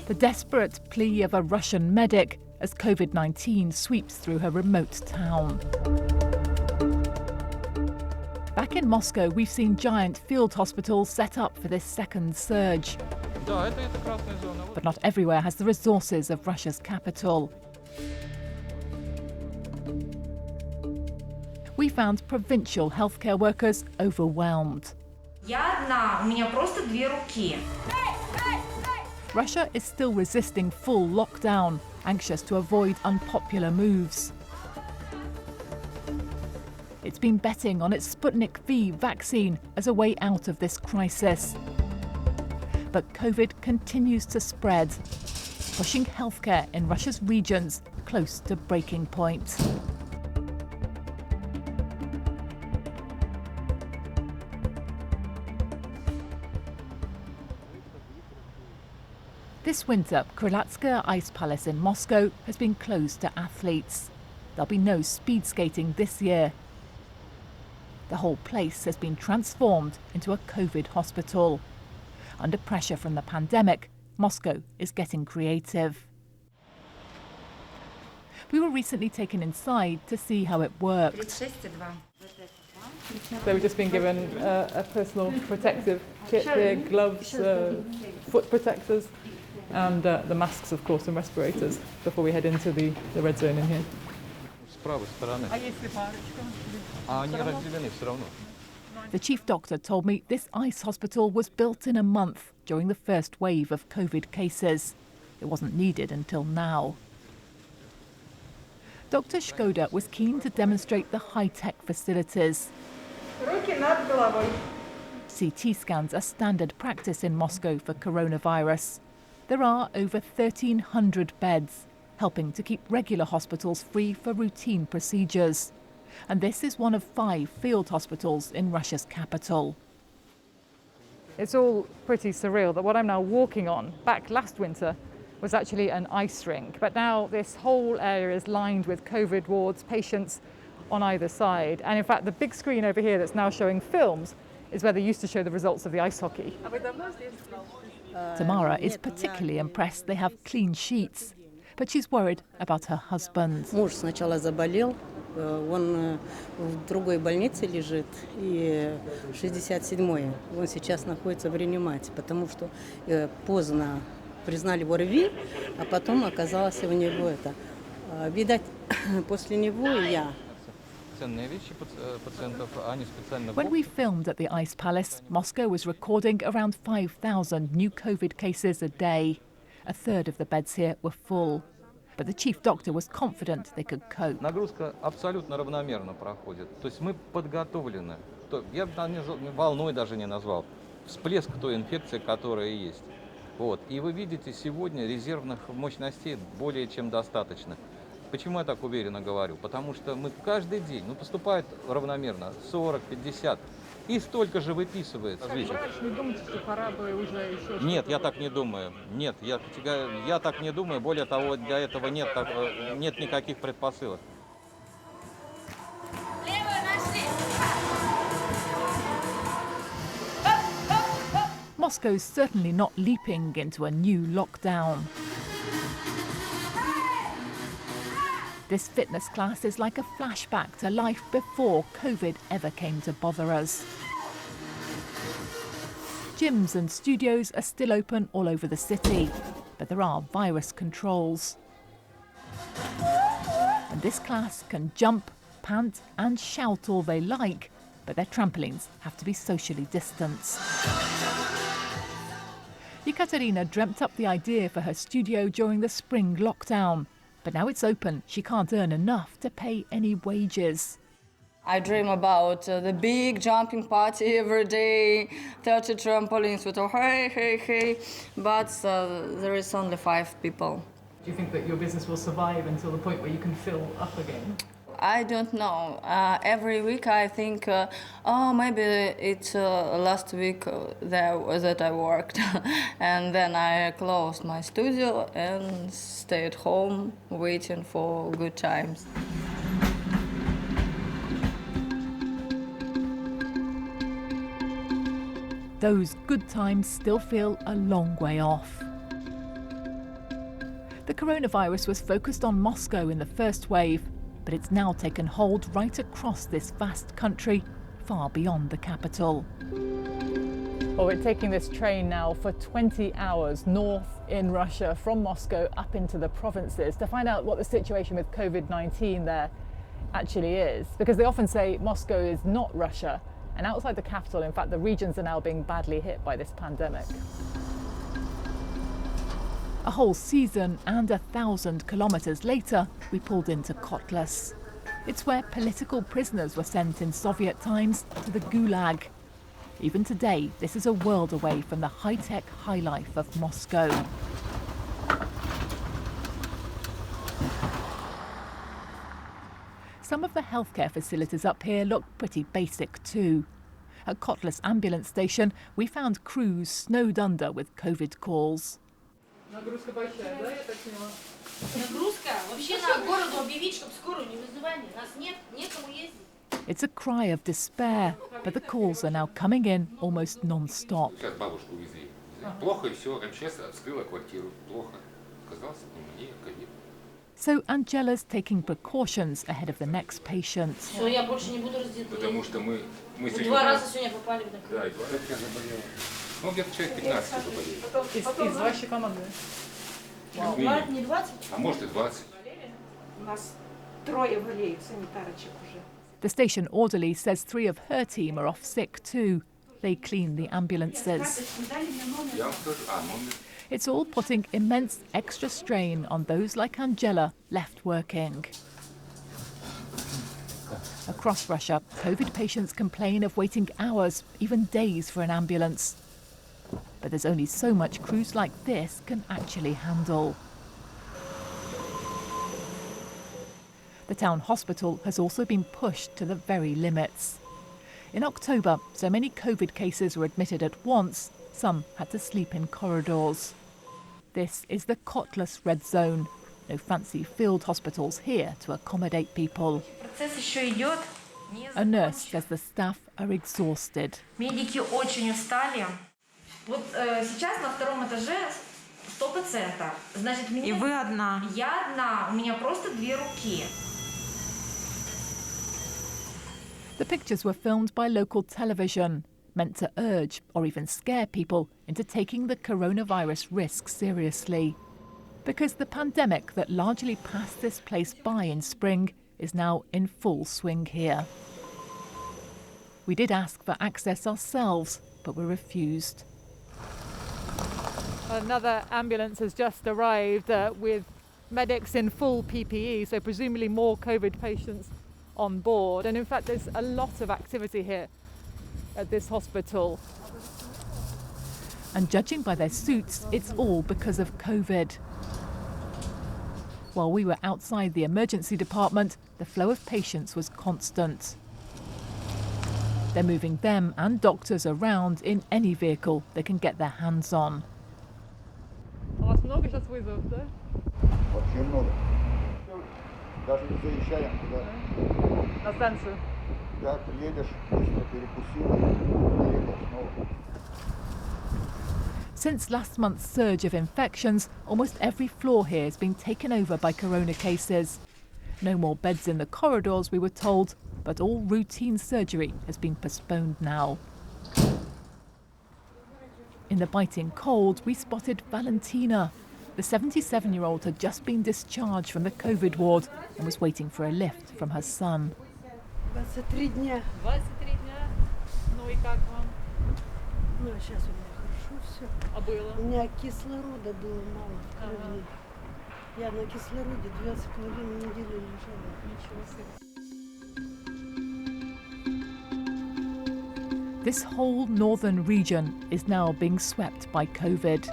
The desperate plea of a Russian medic as COVID-19 sweeps through her remote town. Back in Moscow, we've seen giant field hospitals set up for this second surge. But not everywhere has the resources of Russia's capital. We found provincial healthcare workers overwhelmed. Russia is still resisting full lockdown, anxious to avoid unpopular moves. It's been betting on its Sputnik V vaccine as a way out of this crisis. But COVID continues to spread, pushing healthcare in Russia's regions close to breaking point. This winter, Krylatskaya Ice Palace in Moscow has been closed to athletes. There'll be no speed skating this year. The whole place has been transformed into a COVID hospital. Under pressure from the pandemic, Moscow is getting creative. We were recently taken inside to see how it worked. They were just being given a personal protective kit here, gloves, foot protectors, and the masks, of course, and respirators before we head into the red zone in here. The chief doctor told me this ice hospital was built in a month during the first wave of COVID cases. It wasn't needed until now. Dr. Shkoda was keen to demonstrate the high-tech facilities. CT scans are standard practice in Moscow for coronavirus. There are over 1,300 beds, helping to keep regular hospitals free for routine procedures. And this is one of 5 field hospitals in Russia's capital. It's all pretty surreal that what I'm now walking on, back last winter, was actually an ice rink. But now this whole area is lined with COVID wards, patients on either side. And in fact, the big screen over here that's now showing films is where they used to show the results of the ice hockey. Tamara is particularly impressed they have clean sheets, but she's worried about her husband. Муж сначала заболел, он в другой больнице лежит, и 67-й. Он сейчас находится в реанимате, потому что поздно признали его РВИ, а потом оказалось у него это. Видать, после него и я. When we filmed at the Ice Palace, Moscow was recording around 5,000 new COVID cases a day. A third of the beds here were full. But the chief doctor was confident they could cope. Нагрузка абсолютно равномерно проходит. То есть мы подготовлены. Я волной даже не назвал. Всплеск той инфекции, которая есть. Вот. И вы видите, сегодня резервных мощностей более чем достаточно. Почему я так уверенно говорю? Потому что мы каждый день, поступает равномерно 40, 50, и столько же выписывается. Врач, не думаете, что пора бы уже еще... Нет, я так не думаю. Нет, я так не думаю. Более того, для этого нет никаких предпосылок. Moscow's certainly not leaping into a new lockdown. This fitness class is like a flashback to life before COVID ever came to bother us. Gyms and studios are still open all over the city, but there are virus controls. And this class can jump, pant and shout all they like, but their trampolines have to be socially distanced. Ekaterina dreamt up the idea for her studio during the spring lockdown. But now it's open, she can't earn enough to pay any wages. I dream about the big jumping party every day, 30 trampolines with a hey, but there is only 5 people. Do you think that your business will survive until the point where you can fill up again? I don't know. Every week I think, maybe it's last week that I worked. And then I closed my studio and stayed home waiting for good times. But those good times still feel a long way off. The coronavirus was focused on Moscow in the first wave, but it's now taken hold right across this vast country, far beyond the capital. Well, we're taking this train now for 20 hours north in Russia from Moscow up into the provinces to find out what the situation with COVID-19 there actually is. Because they often say Moscow is not Russia, and outside the capital, in fact, the regions are now being badly hit by this pandemic. A whole season and 1,000 kilometres later, we pulled into Kotlas. It's where political prisoners were sent in Soviet times to the Gulag. Even today, this is a world away from the high-tech high life of Moscow. Some of the healthcare facilities up here look pretty basic too. At Kotlas ambulance station, we found crews snowed under with COVID calls. Нагрузка вообще на городу объявить, чтобы скорую не вызывали. Нас нет, некому ездить. It's a cry of despair, but the calls are now coming in almost non-stop. Сейчас бабушку увезли. Плохо и все. МЧС вскрыла квартиру. Плохо. Оказался пневмония, ковид. So Angela's taking precautions ahead of the next patient. Все, я больше не буду раздеться. Потому что мы сегодня... Два раза сегодня попали в Да, и 2 раза я заболела. Ну, где-то человек 15 заболел. Из вашей команды? Не 20? А может и 20. У нас 3 болеют, санитарочек уже. The station orderly says 3 of her team are off sick too. They clean the ambulances. Я вам скажу, номер. It's all putting immense extra strain on those like Angela left working. Across Russia, COVID patients complain of waiting hours, even days for an ambulance. But there's only so much crews like this can actually handle. The town hospital has also been pushed to the very limits. In October, so many COVID cases were admitted at once, some had to sleep in corridors. This is the Kotlas red zone. No fancy field hospitals here to accommodate people. A nurse says the staff are exhausted. Медики очень устали. Вот сейчас на 2-м этаже 100 пациентов. Значит, мне... И вы одна? Я одна. У меня просто 2 руки. The pictures were filmed by local television, meant to urge or even scare people into taking the coronavirus risk seriously. Because the pandemic that largely passed this place by in spring is now in full swing here. We did ask for access ourselves, but were refused. Another ambulance has just arrived with medics in full PPE, so presumably more COVID patients on board. And in fact, there's a lot of activity here at this hospital. And judging by their suits, it's all because of COVID. While we were outside the emergency department, the flow of patients was constant. They're moving them and doctors around in any vehicle they can get their hands on. У вас много сейчас вызовов, да? Вообще много. Даже не заезжаем туда. На станцию? Да, приедешь, быстро перекусил и поехал снова. Since last month's surge of infections, almost every floor here has been taken over by corona cases. No more beds in the corridors, we were told, but all routine surgery has been postponed now. In the biting cold, we spotted Valentina. The 77-year-old had just been discharged from the COVID ward and was waiting for a lift from her son. 23 дня. 23 дня. Ну и как вам? Ну, сейчас у меня хорошо все. А было? У меня кислорода было мало в крови. Я на кислороде 2,5 недели лежала. Ничего себе. This whole northern region is now being swept by COVID.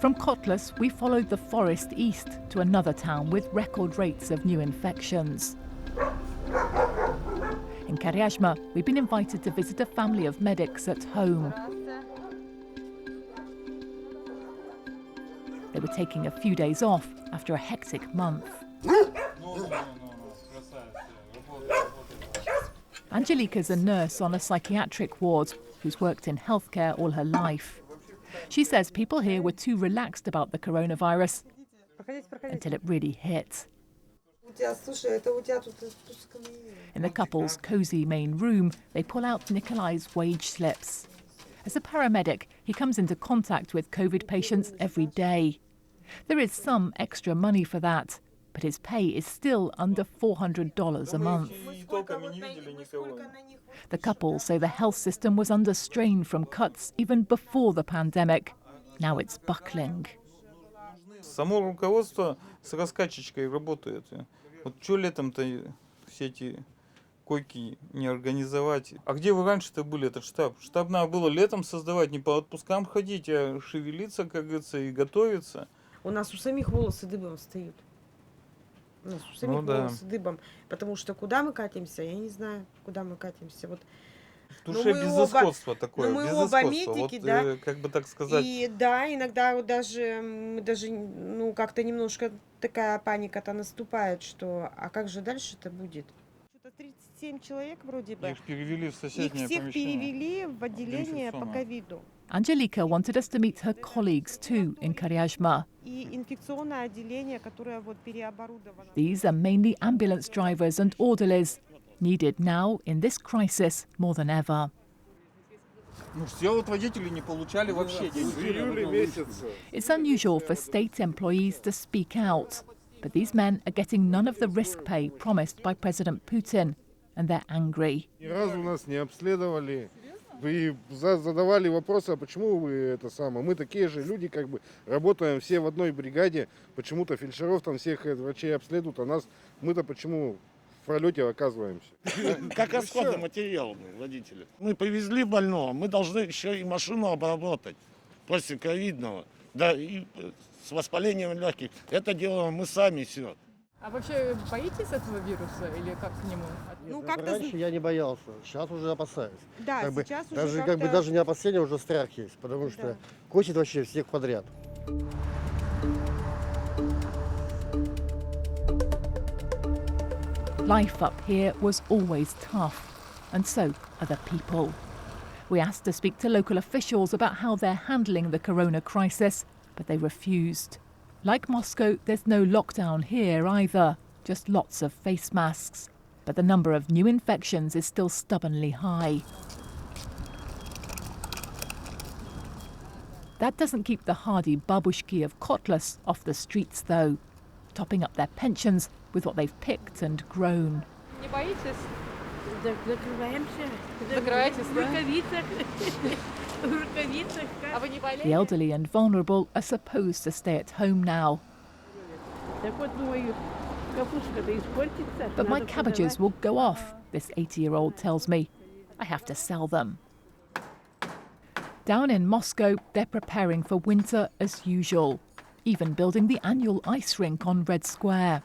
From Kotlas, we followed the forest east to another town with record rates of new infections. In Karyazma, we've been invited to visit a family of medics at home. They were taking a few days off after a hectic month. Angelika's a nurse on a psychiatric ward. who's worked in healthcare all her life. She says people here were too relaxed about the coronavirus until it really hit. In the couple's cosy main room, they pull out Nikolai's wage slips. As a paramedic, he comes into contact with COVID patients every day. There is some extra money for that, but his pay is still under $400 a month. The couple say the health system was under strain from cuts even before the pandemic. Now it's buckling. Само руководство с раскачечкой работает. Вот что летом-то все эти койки не организовать? А где вы раньше-то были, этот штаб? Штаб надо было летом создавать, не по отпускам ходить, а шевелиться, как говорится, и готовиться. У нас у самих волосы дыбом встают. У нас у самих волосы дыбом. Потому что куда мы катимся, я не знаю, куда мы катимся. Вот. В душе безысходство такое, мы безысходство. Оба медики, вот, да. Как бы так сказать. И да, иногда вот даже ну, как-то немножко такая паника-то наступает, что а как же дальше-то будет? Что-то 37 человек вроде бы. Их перевели в соседнее помещение. Их всех перевели в отделение по ковиду. Angelika wanted us to meet her colleagues too in Koryazma. И инфекционное отделение, которое вот переоборудовано. These are mainly ambulance drivers and orderlies, needed now in this crisis more than ever. Ну все вот водители не получали вообще деньги. It's unusual for state employees to speak out, but these men are getting none of the risk pay promised by President Putin, and they're angry. Ни разу нас не обследовали. Вы задавали вопросы, а почему вы это самое? Мы такие же люди, как бы работаем все в одной бригаде. Почему-то фельдшеров там всех врачей обследуют, а нас мы-то почему в пролете оказываемся? Как расходный материал водители. Мы привезли больного, мы должны еще и машину обработать после ковидного, да и с воспалением легких. Это делаем мы сами все. А вообще боитесь этого вируса или как к нему относитесь? Ну, как-то... Раньше я не боялся, сейчас уже опасаюсь. Да, как сейчас бы, уже даже, даже не опасение, уже страх есть, потому что косит вообще всех подряд. Life up here was always tough, and so are the people. We asked to speak to local officials about how they're handling the corona crisis, but they refused. Like Moscow, there's no lockdown here either, just lots of face masks. But the number of new infections is still stubbornly high. That doesn't keep the hardy babushki of Kotlas off the streets, though, topping up their pensions with what they've picked and grown. Не боитесь? Закрываемся. Закрываетесь, В рукавицах. В рукавицах. А вы не болеете? The elderly and vulnerable are supposed to stay at home now. Так вот, думаю, капустка-то испортится. But my cabbages will go off, this 80-year-old tells me. I have to sell them. Down in Moscow, they're preparing for winter as usual, even building the annual ice rink on Red Square.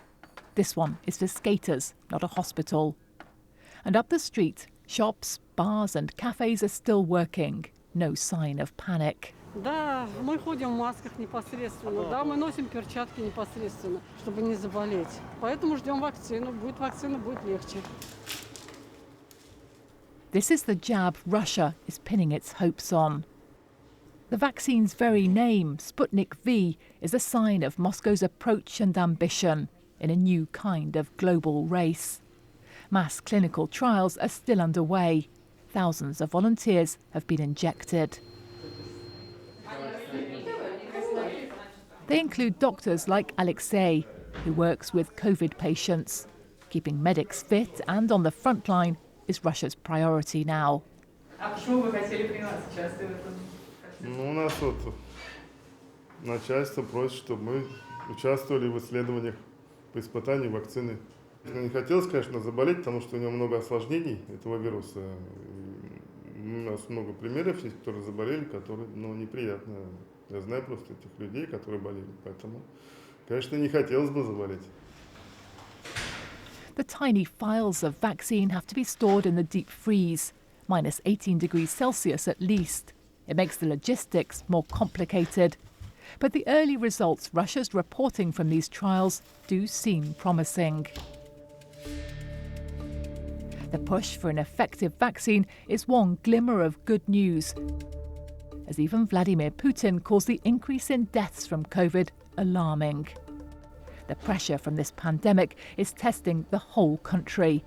This one is for skaters, not a hospital. And up the street, shops, bars and cafes are still working. No sign of panic. Да, мы ходим в масках непосредственно, да, мы носим перчатки непосредственно, чтобы не заболеть. Поэтому ждем вакцину. Будет вакцина, будет легче. This is the jab Russia is pinning its hopes on. The vaccine's very name, Sputnik V, is a sign of Moscow's approach and ambition in a new kind of global race. Mass clinical trials are still underway. Thousands of volunteers have been injected. They include doctors like Alexei, who works with COVID patients. Keeping medics fit and on the front line is Russia's priority now. Ну, у нас вот начальство просит, чтобы мы участвовали в исследованиях по испытанию вакцины. Не хотелось, конечно, заболеть, потому что у него много осложнений этого вируса. У нас много примеров есть, которые заболели, которые, неприятно. Я знаю просто этих людей, которые болели, поэтому, конечно, не хотелось бы заболеть. The tiny phials of vaccine have to be stored in the deep freeze, minus 18 degrees Celsius at least. It makes the logistics more complicated. But the early results Russia's reporting from these trials do seem promising. The push for an effective vaccine is one glimmer of good news, as even Vladimir Putin calls the increase in deaths from COVID alarming. The pressure from this pandemic is testing the whole country.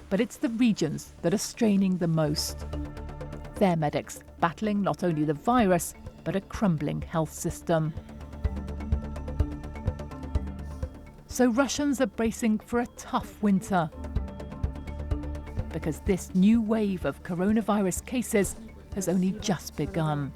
But it's the regions that are straining the most. Their medics battling not only the virus, but a crumbling health system. So Russians are bracing for a tough winter, because this new wave of coronavirus cases has only just begun.